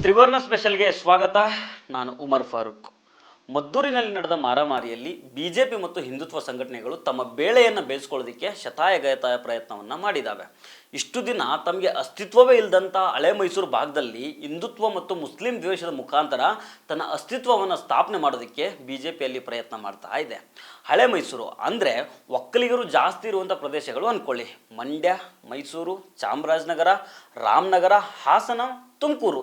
ತ್ರಿವರ್ಣ ಸ್ಪೆಷಲ್ಗೆ ಸ್ವಾಗತ. ನಾನು ಉಮರ್ ಫಾರೂಕ್. ಮದ್ದೂರಿನಲ್ಲಿ ನಡೆದ ಮಾರಾಮಾರಿಯಲ್ಲಿ ಬಿಜೆಪಿ ಮತ್ತು ಹಿಂದುತ್ವ ಸಂಘಟನೆಗಳು ತಮ್ಮ ಬೇಳೆಯನ್ನು ಬೇಯಿಸ್ಕೊಳ್ಳೋದಕ್ಕೆ ಶತಾಯಗತಾಯ ಪ್ರಯತ್ನವನ್ನು ಮಾಡಿದ್ದಾವೆ. ಇಷ್ಟು ದಿನ ತಮಗೆ ಅಸ್ತಿತ್ವವೇ ಇಲ್ಲದಂಥ ಹಳೆ ಮೈಸೂರು ಭಾಗದಲ್ಲಿ ಹಿಂದುತ್ವ ಮತ್ತು ಮುಸ್ಲಿಂ ದ್ವೇಷದ ಮುಖಾಂತರ ತನ್ನ ಅಸ್ತಿತ್ವವನ್ನು ಸ್ಥಾಪನೆ ಮಾಡೋದಕ್ಕೆ ಬಿಜೆಪಿಯಲ್ಲಿ ಪ್ರಯತ್ನ ಮಾಡ್ತಾ ಇದೆ. ಹಳೆ ಮೈಸೂರು ಅಂದರೆ ಒಕ್ಕಲಿಗರು ಜಾಸ್ತಿ ಇರುವಂಥ ಪ್ರದೇಶಗಳು ಅಂದ್ಕೊಳ್ಳಿ. ಮಂಡ್ಯ, ಮೈಸೂರು, ಚಾಮರಾಜನಗರ, ರಾಮನಗರ, ಹಾಸನ, ತುಮಕೂರು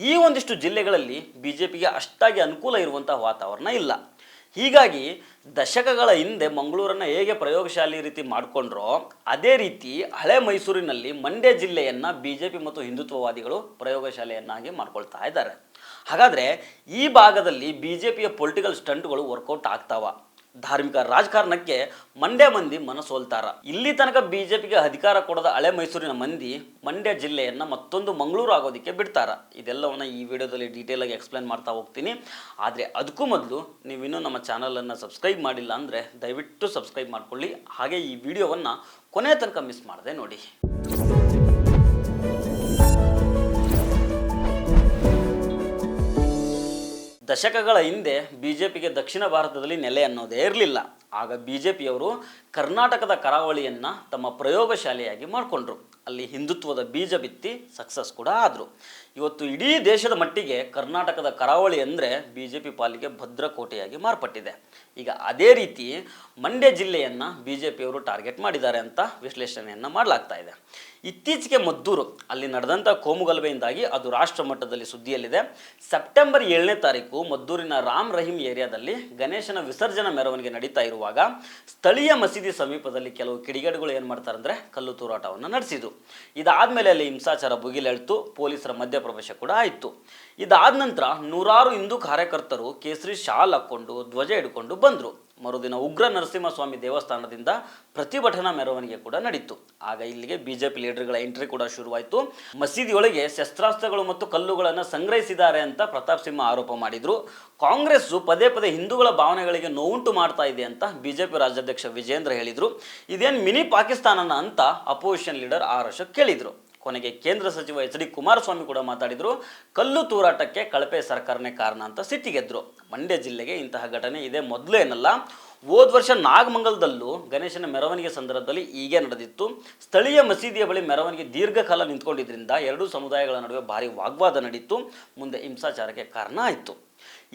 ಈ ಒಂದಿಷ್ಟು ಜಿಲ್ಲೆಗಳಲ್ಲಿ ಬಿಜೆಪಿಗೆ ಅಷ್ಟಾಗಿ ಅನುಕೂಲ ಇರುವಂಥ ವಾತಾವರಣ ಇಲ್ಲ. ಹೀಗಾಗಿ ದಶಕಗಳ ಹಿಂದೆ ಮಂಗಳೂರನ್ನು ಹೇಗೆ ಪ್ರಯೋಗಶಾಲೆ ರೀತಿ ಮಾಡಿಕೊಂಡ್ರೋ ಅದೇ ರೀತಿ ಹಳೆ ಮೈಸೂರಿನಲ್ಲಿ ಮಂಡ್ಯ ಜಿಲ್ಲೆಯನ್ನು ಬಿಜೆಪಿ ಮತ್ತು ಹಿಂದುತ್ವವಾದಿಗಳು ಪ್ರಯೋಗಶಾಲೆಯನ್ನಾಗಿ ಮಾಡ್ಕೊಳ್ತಾ ಇದ್ದಾರೆ. ಹಾಗಾದರೆ ಈ ಭಾಗದಲ್ಲಿ ಬಿಜೆಪಿಯ ಪೊಲಿಟಿಕಲ್ ಸ್ಟಂಟ್ಗಳು ವರ್ಕೌಟ್ ಆಗ್ತಾವ? ಧಾರ್ಮಿಕ ರಾಜಕಾರಣಕ್ಕೆ ಮಂಡ್ಯ ಮಂದಿ ಮನಸೋಲ್ತಾರ? ಇಲ್ಲಿ ತನಕ ಬಿಜೆಪಿಗೆ ಅಧಿಕಾರ ಕೊಡದ ಹಳೆ ಮೈಸೂರಿನ ಮಂದಿ ಮಂಡ್ಯ ಜಿಲ್ಲೆಯನ್ನು ಮತ್ತೊಂದು ಮಂಗಳೂರು ಆಗೋದಕ್ಕೆ ಬಿಡ್ತಾರ? ಇದೆಲ್ಲವನ್ನು ಈ ವಿಡಿಯೋದಲ್ಲಿ ಡೀಟೇಲಾಗಿ ಎಕ್ಸ್ಪ್ಲೇನ್ ಮಾಡ್ತಾ ಹೋಗ್ತೀನಿ. ಆದರೆ ಅದಕ್ಕೂ ಮೊದಲು ನೀವಿನ್ನೂ ನಮ್ಮ ಚಾನಲನ್ನು ಸಬ್ಸ್ಕ್ರೈಬ್ ಮಾಡಿಲ್ಲ ಅಂದರೆ ದಯವಿಟ್ಟು ಸಬ್ಸ್ಕ್ರೈಬ್ ಮಾಡ್ಕೊಳ್ಳಿ. ಹಾಗೆ ಈ ವಿಡಿಯೋವನ್ನು ಕೊನೆ ತನಕ ಮಿಸ್ ಮಾಡದೆ ನೋಡಿ. ದಶಕಗಳ ಹಿಂದೆ ಬಿಜೆಪಿಗೆ ದಕ್ಷಿಣ ಭಾರತದಲ್ಲಿ ನೆಲೆ ಅನ್ನೋದೇ ಇರಲಿಲ್ಲ. ಆಗ ಬಿಜೆಪಿಯವರು ಕರ್ನಾಟಕದ ಕರಾವಳಿಯನ್ನು ತಮ್ಮ ಪ್ರಯೋಗಶಾಲೆಯಾಗಿ ಮಾಡಿಕೊಂಡ್ರು. ಅಲ್ಲಿ ಹಿಂದುತ್ವದ ಬೀಜ ಬಿತ್ತಿ ಸಕ್ಸಸ್ ಕೂಡ ಆದರು. ಇವತ್ತು ಇಡೀ ದೇಶದ ಮಟ್ಟಿಗೆ ಕರ್ನಾಟಕದ ಕರಾವಳಿ ಅಂದರೆ ಬಿಜೆಪಿ ಪಾಲಿಗೆ ಭದ್ರಕೋಟೆಯಾಗಿ ಮಾರ್ಪಟ್ಟಿದೆ. ಈಗ ಅದೇ ರೀತಿ ಮಂಡ್ಯ ಜಿಲ್ಲೆಯನ್ನು ಬಿಜೆಪಿಯವರು ಟಾರ್ಗೆಟ್ ಮಾಡಿದ್ದಾರೆ ಅಂತ ವಿಶ್ಲೇಷಣೆಯನ್ನು ಮಾಡಲಾಗ್ತಾ ಇದೆ. ಇತ್ತೀಚೆಗೆ ಮದ್ದೂರು ಅಲ್ಲಿ ನಡೆದಂಥ ಕೋಮುಗಲಭೆಯಿಂದಾಗಿ ಅದು ರಾಷ್ಟ್ರ ಮಟ್ಟದಲ್ಲಿ ಸುದ್ದಿಯಲ್ಲಿದೆ. ಸೆಪ್ಟೆಂಬರ್ 7ನೇ ತಾರೀಕು ಮದ್ದೂರಿನ ರಾಮ್ ರಹೀಂ ಏರಿಯಾದಲ್ಲಿ ಗಣೇಶನ ವಿಸರ್ಜನಾ ಮೆರವಣಿಗೆ ನಡೀತಾ ಇರುವಾಗ ಸ್ಥಳೀಯ ಮಸೀದಿ ಸಮೀಪದಲ್ಲಿ ಕೆಲವು ಕಿಡಿಗೇಡಿಗಳು ಏನು ಮಾಡ್ತಾರೆ ಅಂದರೆ ಕಲ್ಲು ತೂರಾಟವನ್ನು ನಡೆಸಿದರು. ಇದಾದಮೇಲೆ ಅಲ್ಲಿ ಹಿಂಸಾಚಾರ ಭುಗಿಲೆಳ್ತು, ಪೊಲೀಸರ ಮಧ್ಯಪ್ರವೇಶ ಕೂಡ ಆಯಿತು. ಇದಾದ ನಂತರ ನೂರಾರು ಹಿಂದೂ ಕಾರ್ಯಕರ್ತರು ಕೇಸರಿ ಶಾಲ್ ಹಾಕ್ಕೊಂಡು ಧ್ವಜ ಹಿಡ್ಕೊಂಡು ಬಂದರು. ಮರುದಿನ ಉಗ್ರ ನರಸಿಂಹಸ್ವಾಮಿ ದೇವಸ್ಥಾನದಿಂದ ಪ್ರತಿಭಟನಾ ಮೆರವಣಿಗೆ ಕೂಡ ನಡೀತು. ಆಗ ಇಲ್ಲಿಗೆ ಬಿಜೆಪಿ ಲೀಡರ್ಗಳ ಎಂಟ್ರಿ ಕೂಡ ಶುರುವಾಯಿತು. ಮಸೀದಿಯೊಳಗೆ ಶಸ್ತ್ರಾಸ್ತ್ರಗಳು ಮತ್ತು ಕಲ್ಲುಗಳನ್ನು ಸಂಗ್ರಹಿಸಿದ್ದಾರೆ ಅಂತ ಪ್ರತಾಪ್ ಸಿಂಹ ಆರೋಪ ಮಾಡಿದರು. ಕಾಂಗ್ರೆಸ್ಸು ಪದೇ ಪದೇ ಹಿಂದೂಗಳ ಭಾವನೆಗಳಿಗೆ ನೋವುಂಟು ಮಾಡ್ತಾ ಇದೆ ಅಂತ ಬಿಜೆಪಿ ರಾಜ್ಯಾಧ್ಯಕ್ಷ ವಿಜೇಂದ್ರ ಹೇಳಿದರು. ಇದೇನು ಮಿನಿ ಪಾಕಿಸ್ತಾನನ ಅಂತ ಅಪೋಸಿಷನ್ ಲೀಡರ್ ಆರ್ ಅಶೋಕ್ ಕೇಳಿದರು. ಕೊನೆಗೆ ಕೇಂದ್ರ ಸಚಿವ ಎಚ್.ಡಿ. ಕುಮಾರಸ್ವಾಮಿ ಕೂಡ ಮಾತಾಡಿದರು. ಕಲ್ಲು ತೂರಾಟಕ್ಕೆ ಕಳಪೆ ಸರ್ಕಾರನೇ ಕಾರಣ ಅಂತ ಸಿಟ್ಟಿಗೆದ್ರು. ಮಂಡ್ಯ ಜಿಲ್ಲೆಗೆ ಇಂತಹ ಘಟನೆ ಇದೇ ಮೊದಲು ಏನಲ್ಲ. ಹೋದ ವರ್ಷ ನಾಗಮಂಗಲದಲ್ಲೂ ಗಣೇಶನ ಮೆರವಣಿಗೆ ಸಂದರ್ಭದಲ್ಲಿ ಹೀಗೆ ನಡೆದಿತ್ತು. ಸ್ಥಳೀಯ ಮಸೀದಿಯ ಬಳಿ ಮೆರವಣಿಗೆ ದೀರ್ಘಕಾಲ ನಿಂತ್ಕೊಂಡಿದ್ದರಿಂದ ಎರಡೂ ಸಮುದಾಯಗಳ ನಡುವೆ ಭಾರಿ ವಾಗ್ವಾದ ನಡೀತು. ಮುಂದೆ ಹಿಂಸಾಚಾರಕ್ಕೆ ಕಾರಣ ಆಯಿತು.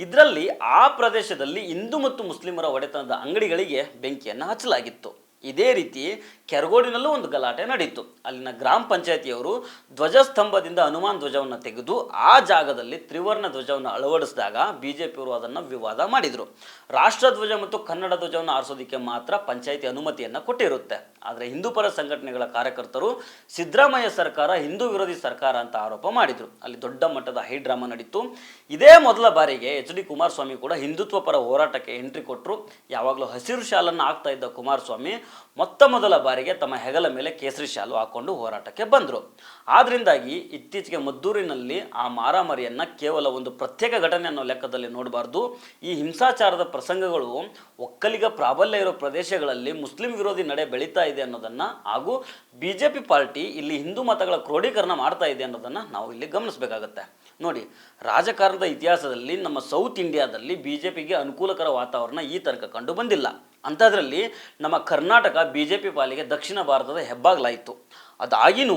ಇದರಲ್ಲಿ ಆ ಪ್ರದೇಶದಲ್ಲಿ ಹಿಂದೂ ಮತ್ತು ಮುಸ್ಲಿಮರ ಒಡೆತನದ ಅಂಗಡಿಗಳಿಗೆ ಬೆಂಕಿಯನ್ನು ಹಚ್ಚಲಾಗಿತ್ತು. ಇದೇ ರೀತಿ ಕೆರಗೋಡಿನಲ್ಲೂ ಒಂದು ಗಲಾಟೆ ನಡೀತು. ಅಲ್ಲಿನ ಗ್ರಾಮ ಪಂಚಾಯತಿಯವರು ಧ್ವಜಸ್ತಂಭದಿಂದ ಹನುಮಾನ್ ಧ್ವಜವನ್ನು ತೆಗೆದು ಆ ಜಾಗದಲ್ಲಿ ತ್ರಿವರ್ಣ ಧ್ವಜವನ್ನು ಅಳವಡಿಸಿದಾಗ ಬಿಜೆಪಿಯವರು ಅದನ್ನು ವಿವಾದ ಮಾಡಿದರು. ರಾಷ್ಟ್ರಧ್ವಜ ಮತ್ತು ಕನ್ನಡ ಧ್ವಜವನ್ನು ಆರಿಸೋದಕ್ಕೆ ಮಾತ್ರ ಪಂಚಾಯತಿ ಅನುಮತಿಯನ್ನು ಕೊಟ್ಟಿರುತ್ತೆ. ಆದರೆ ಹಿಂದೂ ಪರ ಸಂಘಟನೆಗಳ ಕಾರ್ಯಕರ್ತರು ಸಿದ್ದರಾಮಯ್ಯ ಸರ್ಕಾರ ಹಿಂದೂ ವಿರೋಧಿ ಸರ್ಕಾರ ಅಂತ ಆರೋಪ ಮಾಡಿದರು. ಅಲ್ಲಿ ದೊಡ್ಡ ಮಟ್ಟದ ಹೈಡ್ರಾಮಾ ನಡೀತು. ಇದೇ ಮೊದಲ ಬಾರಿಗೆ ಎಚ್.ಡಿ. ಕುಮಾರಸ್ವಾಮಿ ಕೂಡ ಹಿಂದುತ್ವ ಪರ ಹೋರಾಟಕ್ಕೆ ಎಂಟ್ರಿ ಕೊಟ್ಟರು. ಯಾವಾಗಲೂ ಹಸಿರು ಶಾಲನ್ನು ಹಾಕ್ತಾ ಇದ್ದ ಕುಮಾರಸ್ವಾಮಿ ಮೊತ್ತ ಮೊದಲ ಬಾರಿಗೆ ತಮ್ಮ ಹೆಗಲ ಮೇಲೆ ಕೇಸರಿ ಶಾಲು ಹಾಕೊಂಡು ಹೋರಾಟಕ್ಕೆ ಬಂದರು. ಆದ್ದರಿಂದಾಗಿ ಇತ್ತೀಚೆಗೆ ಮದ್ದೂರಿನಲ್ಲಿ ಆ ಮಾರಾಮಾರಿಯನ್ನು ಕೇವಲ ಒಂದು ಪ್ರತ್ಯೇಕ ಘಟನೆ ಅನ್ನೋ ಲೆಕ್ಕದಲ್ಲಿ ನೋಡಬಾರ್ದು. ಈ ಹಿಂಸಾಚಾರದ ಪ್ರಸಂಗಗಳು ಒಕ್ಕಲಿಗ ಪ್ರಾಬಲ್ಯ ಇರೋ ಪ್ರದೇಶಗಳಲ್ಲಿ ಮುಸ್ಲಿಂ ವಿರೋಧಿ ನಡೆ ಬೆಳೀತಾ ಇದೆ ಅನ್ನೋದನ್ನು ಹಾಗೂ ಬಿಜೆಪಿ ಪಾರ್ಟಿ ಇಲ್ಲಿ ಹಿಂದೂ ಮತಗಳ ಕ್ರೋಢೀಕರಣ ಮಾಡ್ತಾ ಇದೆ ಅನ್ನೋದನ್ನು ನಾವು ಇಲ್ಲಿ ಗಮನಿಸಬೇಕಾಗತ್ತೆ. ನೋಡಿ, ರಾಜಕಾರಣದ ಇತಿಹಾಸದಲ್ಲಿ ನಮ್ಮ ಸೌತ್ ಇಂಡಿಯಾದಲ್ಲಿ ಬಿಜೆಪಿಗೆ ಅನುಕೂಲಕರ ವಾತಾವರಣ ಈ ತನಕ ಕಂಡು ಬಂದಿಲ್ಲ. ಅಂಥದ್ರಲ್ಲಿ ನಮ್ಮ ಕರ್ನಾಟಕ ಬಿಜೆಪಿ ಪಾಲಿಗೆ ದಕ್ಷಿಣ ಭಾರತದ ಹೆಬ್ಬಾಗ್ಲಾಯಿತು. ಅದಾಗಿನೂ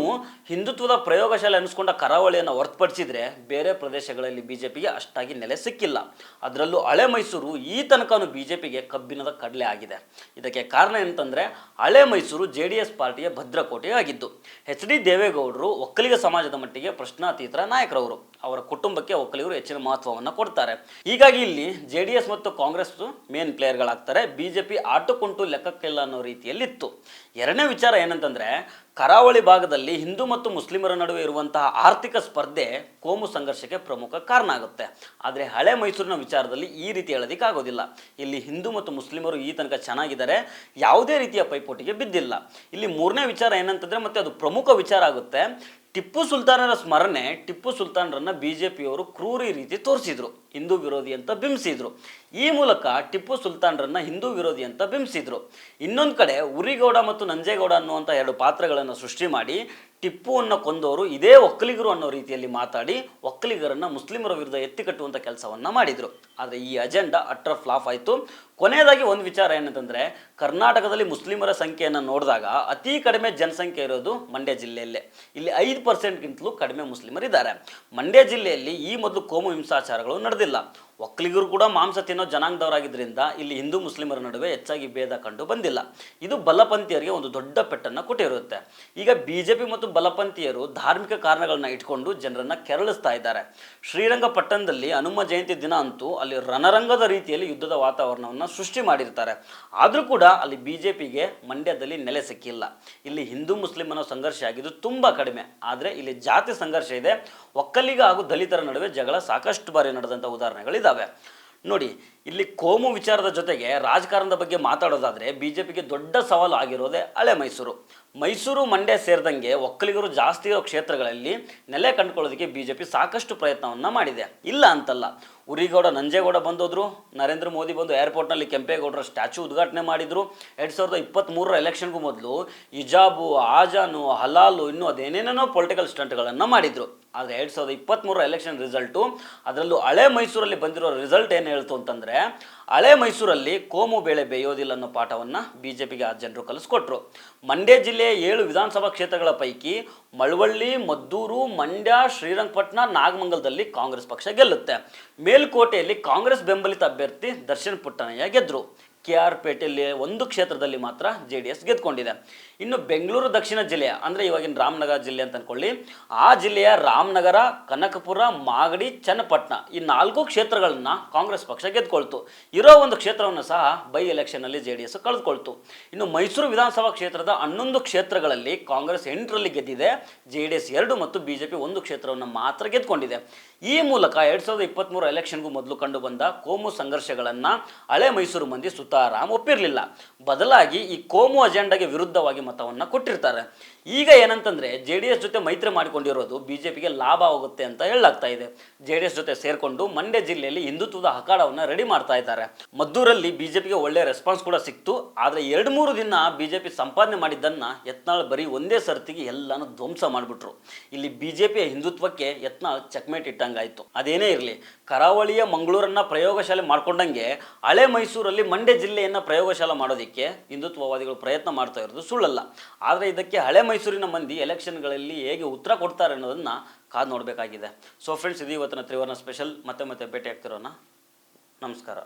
ಹಿಂದುತ್ವದ ಪ್ರಯೋಗಶಾಲೆ ಅನ್ನಿಸ್ಕೊಂಡ ಕರಾವಳಿಯನ್ನು ಹೊರತುಪಡಿಸಿದರೆ ಬೇರೆ ಪ್ರದೇಶಗಳಲ್ಲಿ ಬಿಜೆಪಿಗೆ ಅಷ್ಟಾಗಿ ನೆಲೆ ಸಿಕ್ಕಿಲ್ಲ. ಅದರಲ್ಲೂ ಹಳೆ ಮೈಸೂರು ಈ ತನಕನೂ ಬಿಜೆಪಿಗೆ ಕಬ್ಬಿಣದ ಕಡಲೆ ಆಗಿದೆ. ಇದಕ್ಕೆ ಕಾರಣ ಏನಂತಂದರೆ ಹಳೆ ಮೈಸೂರು JDS ಪಾರ್ಟಿಯ ಭದ್ರಕೋಟೆ ಆಗಿದ್ದು. ಎಚ್.ಡಿ. ದೇವೇಗೌಡರು ಒಕ್ಕಲಿಗ ಸಮಾಜದ ಮಟ್ಟಿಗೆ ಪ್ರಶ್ನಾತೀತ ನಾಯಕರವರು. ಅವರ ಕುಟುಂಬಕ್ಕೆ ಒಕ್ಕಲಿಗರು ಹೆಚ್ಚಿನ ಮಹತ್ವವನ್ನು ಕೊಡ್ತಾರೆ. ಹೀಗಾಗಿ ಇಲ್ಲಿ JDS ಮತ್ತು ಕಾಂಗ್ರೆಸ್ ಮೇನ್ ಪ್ಲೇಯರ್ಗಳಾಗ್ತಾರೆ. ಬಿಜೆಪಿ ಆಟುಕೊಂಟು ಲೆಕ್ಕಕ್ಕಿಲ್ಲ ಅನ್ನೋ ರೀತಿಯಲ್ಲಿತ್ತು. ಎರಡನೇ ವಿಚಾರ ಏನಂತಂದರೆ ಕರಾವಳಿ ಭಾಗದಲ್ಲಿ ಹಿಂದೂ ಮತ್ತು ಮುಸ್ಲಿಮರ ನಡುವೆ ಇರುವಂತಹ ಆರ್ಥಿಕ ಸ್ಪರ್ಧೆ ಕೋಮು ಸಂಘರ್ಷಕ್ಕೆ ಪ್ರಮುಖ ಕಾರಣ ಆಗುತ್ತೆ. ಆದರೆ ಹಳೆ ಮೈಸೂರಿನ ವಿಚಾರದಲ್ಲಿ ಈ ರೀತಿ ಹೇಳೋದಕ್ಕಾಗೋದಿಲ್ಲ. ಇಲ್ಲಿ ಹಿಂದೂ ಮತ್ತು ಮುಸ್ಲಿಮರು ಈ ತನಕ ಚೆನ್ನಾಗಿದ್ದಾರೆ, ಯಾವುದೇ ರೀತಿಯ ಪೈಪೋಟಿಗೆ ಬಿದ್ದಿಲ್ಲ. ಇಲ್ಲಿ ಮೂರನೇ ವಿಚಾರ ಏನಂತಂದರೆ ಮತ್ತೆ ಅದು ಪ್ರಮುಖ ವಿಚಾರ ಆಗುತ್ತೆ. ಟಿಪ್ಪು ಸುಲ್ತಾನರ ಸ್ಮರಣೆ, ಟಿಪ್ಪು ಸುಲ್ತಾನರನ್ನು ಬಿಜೆಪಿಯವರು ಕ್ರೂರಿ ರೀತಿ ತೋರಿಸಿದ್ರು, ಹಿಂದೂ ವಿರೋಧಿ ಅಂತ ಬಿಂಬಿಸಿದ್ರು. ಈ ಮೂಲಕ ಟಿಪ್ಪು ಸುಲ್ತಾನರನ್ನು ಹಿಂದೂ ವಿರೋಧಿ ಅಂತ ಬಿಂಬಿಸಿದ್ರು. ಇನ್ನೊಂದು ಕಡೆ ಉರಿಗೌಡ ಮತ್ತು ನಂಜೇಗೌಡ ಅನ್ನುವಂಥ ಎರಡು ಪಾತ್ರಗಳನ್ನು ಸೃಷ್ಟಿ ಮಾಡಿ ಟಿಪ್ಪುವನ್ನು ಕೊಂದವರು ಇದೇ ಒಕ್ಕಲಿಗರು ಅನ್ನೋ ರೀತಿಯಲ್ಲಿ ಮಾತಾಡಿ ಒಕ್ಕಲಿಗರನ್ನು ಮುಸ್ಲಿಮರ ವಿರುದ್ಧ ಎತ್ತಿ ಕಟ್ಟುವಂಥ ಕೆಲಸವನ್ನು ಮಾಡಿದರು. ಆದರೆ ಈ ಅಜೆಂಡಾ ಅಟ್ರ ಫ್ಲಾಪ್ ಆಯಿತು. ಕೊನೆಯದಾಗಿ ಒಂದು ವಿಚಾರ ಏನಂತಂದರೆ, ಕರ್ನಾಟಕದಲ್ಲಿ ಮುಸ್ಲಿಮರ ಸಂಖ್ಯೆಯನ್ನು ನೋಡಿದಾಗ ಅತಿ ಕಡಿಮೆ ಜನಸಂಖ್ಯೆ ಇರೋದು ಮಂಡ್ಯ ಜಿಲ್ಲೆಯಲ್ಲೇ. ಇಲ್ಲಿ 5%ಗಿಂತಲೂ ಕಡಿಮೆ ಮುಸ್ಲಿಮರಿದ್ದಾರೆ. ಮಂಡ್ಯ ಜಿಲ್ಲೆಯಲ್ಲಿ ಈ ಮೊದಲು ಕೋಮು ಹಿಂಸಾಚಾರಗಳು ನಡೆದಿಲ್ಲ. ಒಕ್ಕಲಿಗರು ಕೂಡ ಮಾಂಸ ತಿನ್ನೋ ಜನಾಂಗದವರಾಗಿದ್ದರಿಂದ ಇಲ್ಲಿ ಹಿಂದೂ ಮುಸ್ಲಿಮರ ನಡುವೆ ಹೆಚ್ಚಾಗಿ ಭೇದ ಕಂಡು ಬಂದಿಲ್ಲ. ಇದು ಬಲಪಂಥೀಯರಿಗೆ ಒಂದು ದೊಡ್ಡ ಪೆಟ್ಟನ್ನು ಕೊಟ್ಟಿರುತ್ತೆ. ಈಗ ಬಿಜೆಪಿ ಮತ್ತು ಬಲಪಂಥೀಯರು ಧಾರ್ಮಿಕ ಕಾರಣಗಳನ್ನ ಇಟ್ಕೊಂಡು ಜನರನ್ನ ಕೆರಳಿಸ್ತಾ ಇದ್ದಾರೆ. ಶ್ರೀರಂಗಪಟ್ಟಣದಲ್ಲಿ ಹನುಮ ಜಯಂತಿ ದಿನ ಅಂತೂ ಅಲ್ಲಿ ರಣರಂಗದ ರೀತಿಯಲ್ಲಿ ಯುದ್ಧದ ವಾತಾವರಣವನ್ನು ಸೃಷ್ಟಿ ಮಾಡಿರ್ತಾರೆ. ಆದರೂ ಕೂಡ ಅಲ್ಲಿ ಬಿಜೆಪಿಗೆ ಮಂಡ್ಯದಲ್ಲಿ ನೆಲೆ ಸಿಕ್ಕಿಲ್ಲ. ಇಲ್ಲಿ ಹಿಂದೂ ಮುಸ್ಲಿಂ ಅನ್ನೋ ಸಂಘರ್ಷ ಆಗಿದ್ದು ತುಂಬ ಕಡಿಮೆ. ಆದರೆ ಇಲ್ಲಿ ಜಾತಿ ಸಂಘರ್ಷ ಇದೆ. ಒಕ್ಕಲಿಗ ಹಾಗೂ ದಲಿತರ ನಡುವೆ ಜಗಳ ಸಾಕಷ್ಟು ಬಾರಿ ನಡೆದಂಥ ಉದಾಹರಣೆಗಳಿದ್ದಾವೆ. ನೋಡಿ, ಇಲ್ಲಿ ಕೋಮು ವಿಚಾರದ ಜೊತೆಗೆ ರಾಜಕಾರಣದ ಬಗ್ಗೆ ಮಾತಾಡೋದಾದರೆ ಬಿಜೆಪಿಗೆ ದೊಡ್ಡ ಸವಾಲು ಆಗಿರೋದೇ ಹಳೆ ಮೈಸೂರು. ಮೈಸೂರು ಮಂಡ್ಯ ಸೇರಿದಂಗೆ ಒಕ್ಕಲಿಗರು ಜಾಸ್ತಿ ಇರೋ ಕ್ಷೇತ್ರಗಳಲ್ಲಿ ನೆಲೆ ಕಂಡುಕೊಳ್ಳೋದಕ್ಕೆ ಬಿಜೆಪಿ ಸಾಕಷ್ಟು ಪ್ರಯತ್ನವನ್ನು ಮಾಡಿದೆ, ಇಲ್ಲ ಅಂತಲ್ಲ. ಉರಿಗೌಡ ನಂಜೇಗೌಡ ಬಂದೋದ್ರು, ನರೇಂದ್ರ ಮೋದಿ ಬಂದು ಏರ್ಪೋರ್ಟ್ನಲ್ಲಿ ಕೆಂಪೇಗೌಡರ ಸ್ಟ್ಯಾಚು ಉದ್ಘಾಟನೆ ಮಾಡಿದರು. 2023 ಎಲೆಕ್ಷನ್ಗೂ ಮೊದಲು ಹಿಜಾಬು, ಆಜಾನು, ಹಲಾಲು, ಇನ್ನೂ ಅದೇನೇನೇನೋ ಪೊಲಿಟಿಕಲ್ ಸ್ಟಂಟ್ಗಳನ್ನು ಮಾಡಿದರು. ಆದರೆ 2023 ಎಲೆಕ್ಷನ್ ರಿಸಲ್ಟು, ಅದರಲ್ಲೂ ಹಳೆ ಮೈಸೂರಲ್ಲಿ ಬಂದಿರೋ ರಿಸಲ್ಟ್ ಏನು ಹೇಳ್ತು ಅಂತಂದರೆ, ಹಳೆ ಮೈಸೂರಲ್ಲಿ ಕೋಮು ಬೇಳೆ ಬೇಯೋದಿಲ್ಲ ಅನ್ನೋ ಪಾಠವನ್ನು ಬಿಜೆಪಿಗೆ ಆ ಜನರು ಕಲಿಸ್ಕೊಟ್ರು. ಮಂಡ್ಯ ಜಿಲ್ಲೆಯ 7 ವಿಧಾನಸಭಾ ಕ್ಷೇತ್ರಗಳ ಪೈಕಿ ಮಳವಳ್ಳಿ, ಮದ್ದೂರು, ಮಂಡ್ಯ, ಶ್ರೀರಂಗಪಟ್ಟಣ, ನಾಗಮಂಗಲದಲ್ಲಿ ಕಾಂಗ್ರೆಸ್ ಪಕ್ಷ ಗೆಲ್ಲುತ್ತೆ. ಮೇಲ್ಕೋಟೆಯಲ್ಲಿ ಕಾಂಗ್ರೆಸ್ ಬೆಂಬಲಿತ ಅಭ್ಯರ್ಥಿ ದರ್ಶನ್ ಪುಟ್ಟಣಯ್ಯ ಗೆದ್ದರು. KR ಪೇಟೆಯಲ್ಲಿ ಒಂದು ಕ್ಷೇತ್ರದಲ್ಲಿ ಮಾತ್ರ JDS ಗೆದ್ಕೊಂಡಿದೆ. ಇನ್ನು ಬೆಂಗಳೂರು ದಕ್ಷಿಣ ಜಿಲ್ಲೆಯ, ಅಂದರೆ ಇವಾಗಿನ ರಾಮನಗರ ಜಿಲ್ಲೆ ಅಂತ ಅಂದ್ಕೊಳ್ಳಿ, ಆ ಜಿಲ್ಲೆಯ ರಾಮನಗರ, ಕನಕಪುರ, ಮಾಗಡಿ, ಚನ್ನಪಟ್ಟಣ ಈ 4 ಕ್ಷೇತ್ರಗಳನ್ನ ಕಾಂಗ್ರೆಸ್ ಪಕ್ಷ ಗೆದ್ಕೊಳ್ತು. ಇರೋ ಒಂದು ಕ್ಷೇತ್ರವನ್ನು ಸಹ ಬೈ ಎಲೆಕ್ಷನಲ್ಲಿ JDS ಕಳೆದುಕೊಳ್ತು. ಇನ್ನು ಮೈಸೂರು ವಿಧಾನಸಭಾ ಕ್ಷೇತ್ರದ 11 ಕ್ಷೇತ್ರಗಳಲ್ಲಿ ಕಾಂಗ್ರೆಸ್ 8ರಲ್ಲಿ ಗೆದ್ದಿದೆ. JDS 2 ಮತ್ತು ಬಿಜೆಪಿ 1 ಕ್ಷೇತ್ರವನ್ನು ಮಾತ್ರ ಗೆದ್ಕೊಂಡಿದೆ. ಈ ಮೂಲಕ 2023 ಎಲೆಕ್ಷನ್ಗೂ ಮೊದಲು ಕಂಡು ಬಂದ ಕೋಮು ಸಂಘರ್ಷಗಳನ್ನು ಹಳೆ ಮೈಸೂರು ಮಂದಿ ಸುತಾರಾಮ್ ಒಪ್ಪಿರಲಿಲ್ಲ. ಬದಲಾಗಿ ಈ ಕೋಮು ಅಜೆಂಡಾಗೆ ವಿರುದ್ಧವಾಗಿ ಮತವನ್ನು ಕೊಟ್ಟಿರ್ತಾರೆ. ಈಗ ಏನಂತಂದರೆ, JDS ಜೊತೆ ಮೈತ್ರಿ ಮಾಡಿಕೊಂಡಿರೋದು ಬಿಜೆಪಿಗೆ ಲಾಭ ಆಗುತ್ತೆ ಅಂತ ಹೇಳಲಾಗ್ತಾ ಇದೆ. JDS ಜೊತೆ ಸೇರಿಕೊಂಡು ಮಂಡ್ಯ ಜಿಲ್ಲೆಯಲ್ಲಿ ಹಿಂದುತ್ವದ ಅಖಾಡವನ್ನು ರೆಡಿ ಮಾಡ್ತಾ ಇದ್ದಾರೆ. ಮದ್ದೂರಲ್ಲಿ ಬಿಜೆಪಿಗೆ ಒಳ್ಳೆಯ ರೆಸ್ಪಾನ್ಸ್ ಕೂಡ ಸಿಕ್ತು. ಆದರೆ 2-3 ದಿನ ಬಿಜೆಪಿ ಸಂಪಾದನೆ ಮಾಡಿದ್ದನ್ನು ಯತ್ನಾಳ್ ಬರೀ ಒಂದೇ ಸರ್ತಿಗೆ ಎಲ್ಲಾನು ಧ್ವಂಸ ಮಾಡಿಬಿಟ್ರು. ಇಲ್ಲಿ ಬಿಜೆಪಿಯ ಹಿಂದುತ್ವಕ್ಕೆ ಯತ್ನಾಳ್ ಚೆಕ್ಮೇಟ್ ಇಟ್ಟಂಗಾಯಿತು. ಅದೇನೇ ಇರಲಿ, ಕರಾವಳಿಯ ಮಂಗಳೂರನ್ನ ಪ್ರಯೋಗಶಾಲೆ ಮಾಡ್ಕೊಂಡಂಗೆ ಹಳೆ ಮೈಸೂರಲ್ಲಿ ಮಂಡ್ಯ ಜಿಲ್ಲೆಯನ್ನು ಪ್ರಯೋಗಶಾಲೆ ಮಾಡೋದಕ್ಕೆ ಹಿಂದುತ್ವವಾದಿಗಳು ಪ್ರಯತ್ನ ಮಾಡ್ತಾ ಇರೋದು ಸುಳ್ಳಲ್ಲ. ಆದರೆ ಇದಕ್ಕೆ ಹಳೆ ಮೈಸೂರಿನ ಮಂದಿ ಎಲೆಕ್ಷನ್ಗಳಲ್ಲಿ ಹೇಗೆ ಉತ್ತರ ಕೊಡ್ತಾರೆ ಅನ್ನೋದನ್ನು ಕಾದು ನೋಡಬೇಕಾಗಿದೆ. ಸೊ ಫ್ರೆಂಡ್ಸ್, ಇದು ಇವತ್ತಿನ ತ್ರಿವರ್ಣ ಸ್ಪೆಷಲ್. ಮತ್ತೆ ಭೇಟಿ ಆಗ್ತಿರೋಣ. ನಮಸ್ಕಾರ.